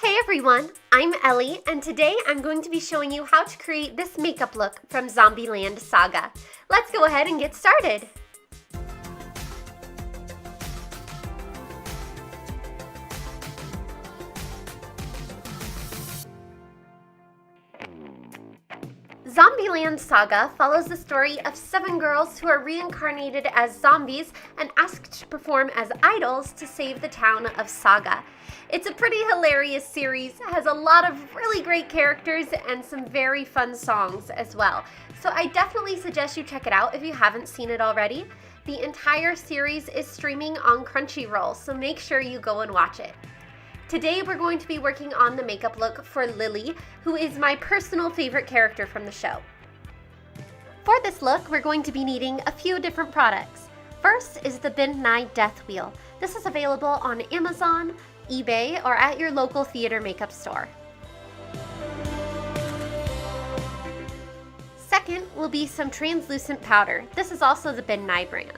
Hey everyone, I'm Ellie, and today I'm going to be showing you how to create this makeup look from Zombieland Saga. Let's go ahead and get started! Zombieland Saga follows the story of 7 girls who are reincarnated as zombies and asked to perform as idols to save the town of Saga. It's a pretty hilarious series, has a lot of really great characters and some very fun songs as well. So I definitely suggest you check it out if you haven't seen it already. The entire series is streaming on Crunchyroll, so make sure you go and watch it. Today we're going to be working on the makeup look for Lily, who is my personal favorite character from the show. For this look, we're going to be needing a few different products. First is the Ben Nye Death Wheel. This is available on Amazon, eBay, or at your local theater makeup store. Second will be some translucent powder. This is also the Ben Nye brand.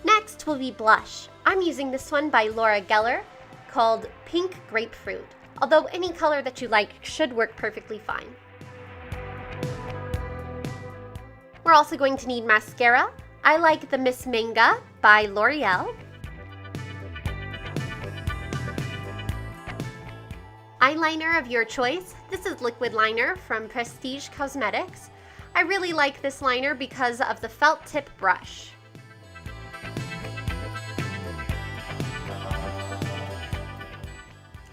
Next will be blush. I'm using this one by Laura Geller called Pink Grapefruit, although any color that you like should work perfectly fine. We're also going to need mascara. I like the Miss Manga by L'Oreal. Eyeliner of your choice. This is liquid liner from Prestige Cosmetics. I really like this liner because of the felt tip brush.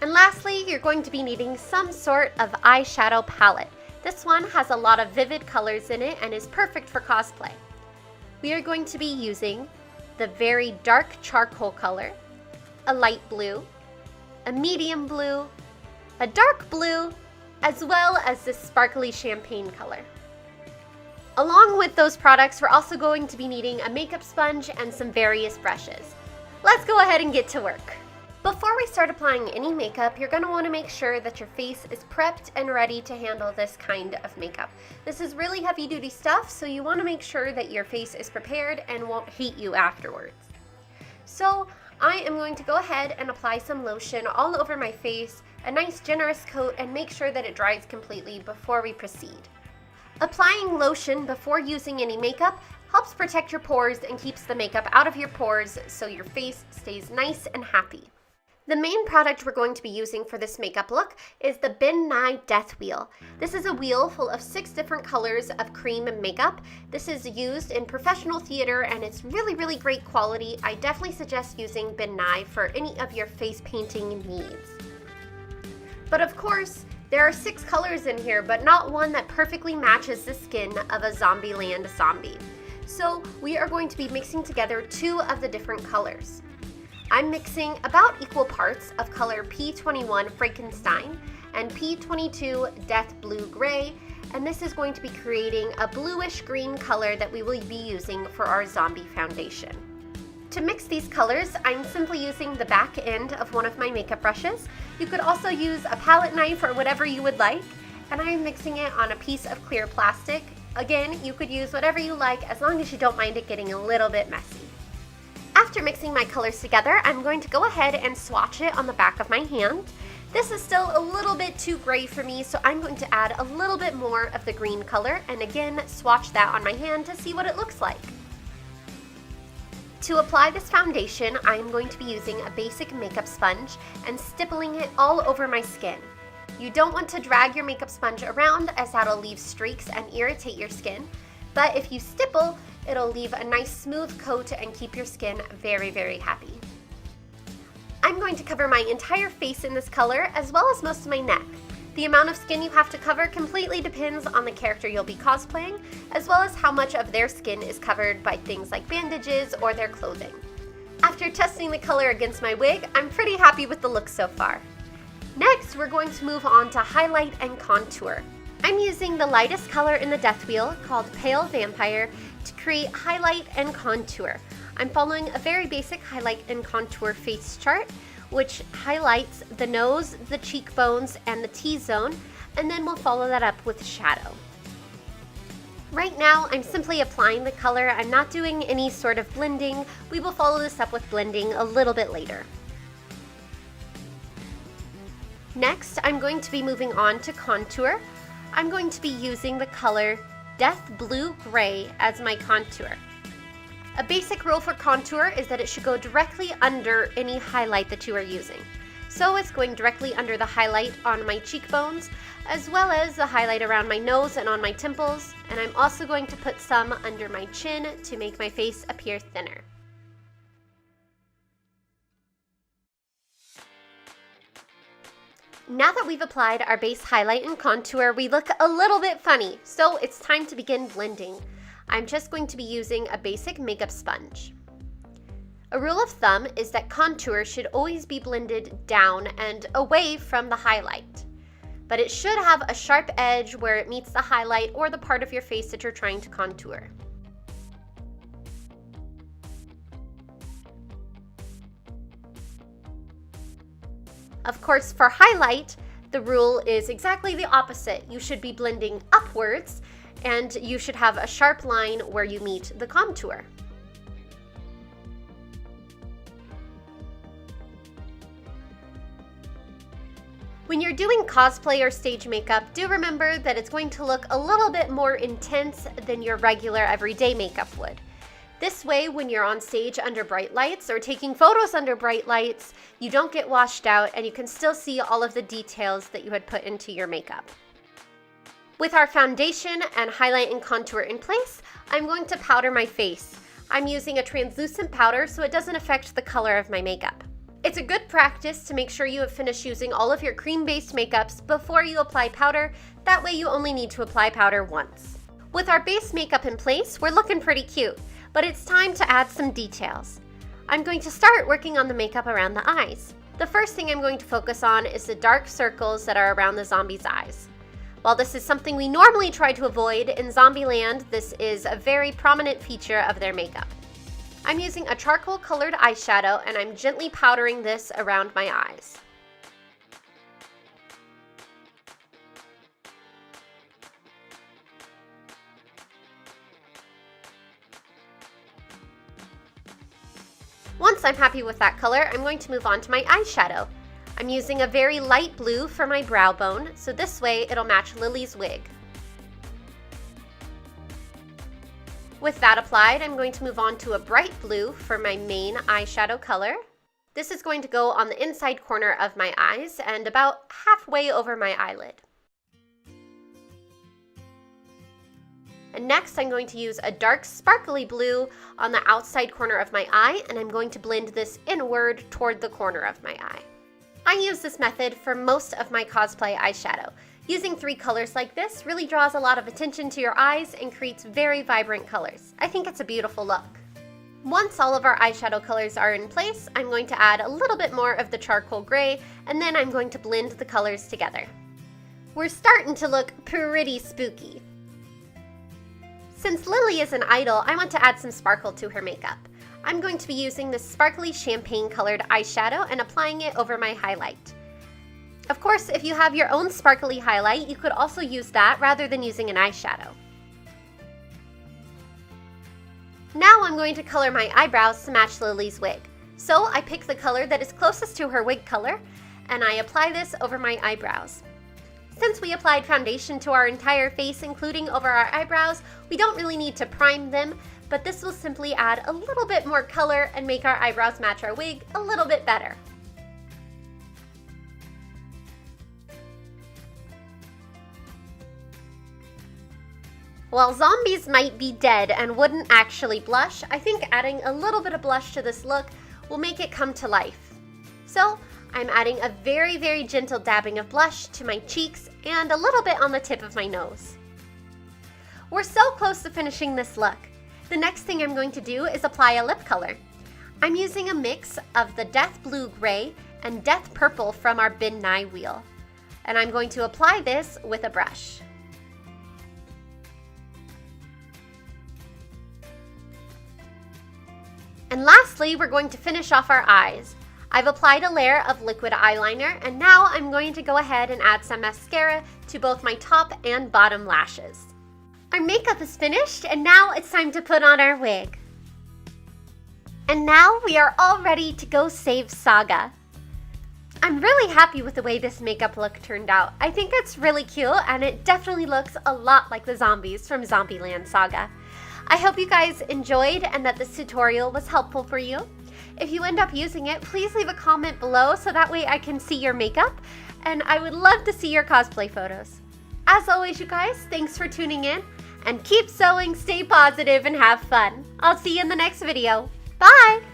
And lastly, you're going to be needing some sort of eyeshadow palette. This one has a lot of vivid colors in it and is perfect for cosplay. We are going to be using the very dark charcoal color, a light blue, a medium blue, a dark blue, as well as this sparkly champagne color. Along with those products, we're also going to be needing a makeup sponge and some various brushes. Let's go ahead and get to work. Before we start applying any makeup, you're going to want to make sure that your face is prepped and ready to handle this kind of makeup. This is really heavy-duty stuff, so you want to make sure that your face is prepared and won't hate you afterwards. So I am going to go ahead and apply some lotion all over my face, a nice generous coat, and make sure that it dries completely before we proceed. Applying lotion before using any makeup helps protect your pores and keeps the makeup out of your pores so your face stays nice and happy. The main product we're going to be using for this makeup look is the Ben Nye Death Wheel. This is a wheel full of 6 different colors of cream makeup. This is used in professional theater and it's really great quality. I definitely suggest using Ben Nye for any of your face painting needs. But of course, there are 6 colors in here, but not one that perfectly matches the skin of a Zombieland zombie. So we are going to be mixing together 2 of the different colors. I'm mixing about equal parts of color P21 Frankenstein and P22 Death Blue Gray, and this is going to be creating a bluish green color that we will be using for our zombie foundation. To mix these colors, I'm simply using the back end of one of my makeup brushes. You could also use a palette knife or whatever you would like, and I'm mixing it on a piece of clear plastic. Again, you could use whatever you like as long as you don't mind it getting a little bit messy. After mixing my colors together, I'm going to go ahead and swatch it on the back of my hand. This is still a little bit too gray for me, so I'm going to add a little bit more of the green color and again swatch that on my hand to see what it looks like. To apply this foundation, I'm going to be using a basic makeup sponge and stippling it all over my skin. You don't want to drag your makeup sponge around as that'll leave streaks and irritate your skin, but if you stipple, it'll leave a nice smooth coat and keep your skin very happy. I'm going to cover my entire face in this color as well as most of my neck. The amount of skin you have to cover completely depends on the character you'll be cosplaying, as well as how much of their skin is covered by things like bandages or their clothing. After testing the color against my wig, I'm pretty happy with the look so far. Next, we're going to move on to highlight and contour. I'm using the lightest color in the Death Wheel called Pale Vampire to create highlight and contour. I'm following a very basic highlight and contour face chart, which highlights the nose, the cheekbones, and the T-zone, and then we'll follow that up with shadow. Right now, I'm simply applying the color. I'm not doing any sort of blending. We will follow this up with blending a little bit later. Next, I'm going to be moving on to contour. I'm going to be using the color Death Blue Gray as my contour. A basic rule for contour is that it should go directly under any highlight that you are using. So it's going directly under the highlight on my cheekbones, as well as the highlight around my nose and on my temples, and I'm also going to put some under my chin to make my face appear thinner. Now that we've applied our base highlight and contour, we look a little bit funny, so it's time to begin blending. I'm just going to be using a basic makeup sponge. A rule of thumb is that contour should always be blended down and away from the highlight, but it should have a sharp edge where it meets the highlight or the part of your face that you're trying to contour. Of course, for highlight, the rule is exactly the opposite. You should be blending upwards, and you should have a sharp line where you meet the contour. When you're doing cosplay or stage makeup, do remember that it's going to look a little bit more intense than your regular everyday makeup would. This way, when you're on stage under bright lights or taking photos under bright lights, you don't get washed out and you can still see all of the details that you had put into your makeup. With our foundation and highlight and contour in place, I'm going to powder my face. I'm using a translucent powder so it doesn't affect the color of my makeup. It's a good practice to make sure you have finished using all of your cream-based makeups before you apply powder. That way you only need to apply powder once. With our base makeup in place, we're looking pretty cute, but it's time to add some details. I'm going to start working on the makeup around the eyes. The first thing I'm going to focus on is the dark circles that are around the zombie's eyes. While this is something we normally try to avoid, in Zombieland, this is a very prominent feature of their makeup. I'm using a charcoal colored eyeshadow and I'm gently powdering this around my eyes. Once I'm happy with that color, I'm going to move on to my eyeshadow. I'm using a very light blue for my brow bone, so this way it'll match Lily's wig. With that applied, I'm going to move on to a bright blue for my main eyeshadow color. This is going to go on the inside corner of my eyes and about halfway over my eyelid. And next I'm going to use a dark sparkly blue on the outside corner of my eye, and I'm going to blend this inward toward the corner of my eye. I use this method for most of my cosplay eyeshadow. Using 3 colors like this really draws a lot of attention to your eyes and creates very vibrant colors. I think it's a beautiful look. Once all of our eyeshadow colors are in place, I'm going to add a little bit more of the charcoal gray, and then I'm going to blend the colors together. We're starting to look pretty spooky. Since Lily is an idol, I want to add some sparkle to her makeup. I'm going to be using this sparkly champagne colored eyeshadow and applying it over my highlight. Of course, if you have your own sparkly highlight, you could also use that rather than using an eyeshadow. Now I'm going to color my eyebrows to match Lily's wig. So I pick the color that is closest to her wig color, and I apply this over my eyebrows. Since we applied foundation to our entire face, including over our eyebrows, we don't really need to prime them, but this will simply add a little bit more color and make our eyebrows match our wig a little bit better. While zombies might be dead and wouldn't actually blush, I think adding a little bit of blush to this look will make it come to life. So I'm adding a very, very gentle dabbing of blush to my cheeks and a little bit on the tip of my nose. We're so close to finishing this look. The next thing I'm going to do is apply a lip color. I'm using a mix of the Death Blue Gray and Death Purple from our Ben Nye wheel. And I'm going to apply this with a brush. And lastly, we're going to finish off our eyes. I've applied a layer of liquid eyeliner, and now I'm going to go ahead and add some mascara to both my top and bottom lashes. Our makeup is finished, and now it's time to put on our wig. And now we are all ready to go save Saga. I'm really happy with the way this makeup look turned out. I think it's really cute, and it definitely looks a lot like the zombies from Zombieland Saga. I hope you guys enjoyed and that this tutorial was helpful for you. If you end up using it, please leave a comment below so that way I can see your makeup, and I would love to see your cosplay photos. As always, you guys, thanks for tuning in, and keep sewing, stay positive, and have fun. I'll see you in the next video. Bye!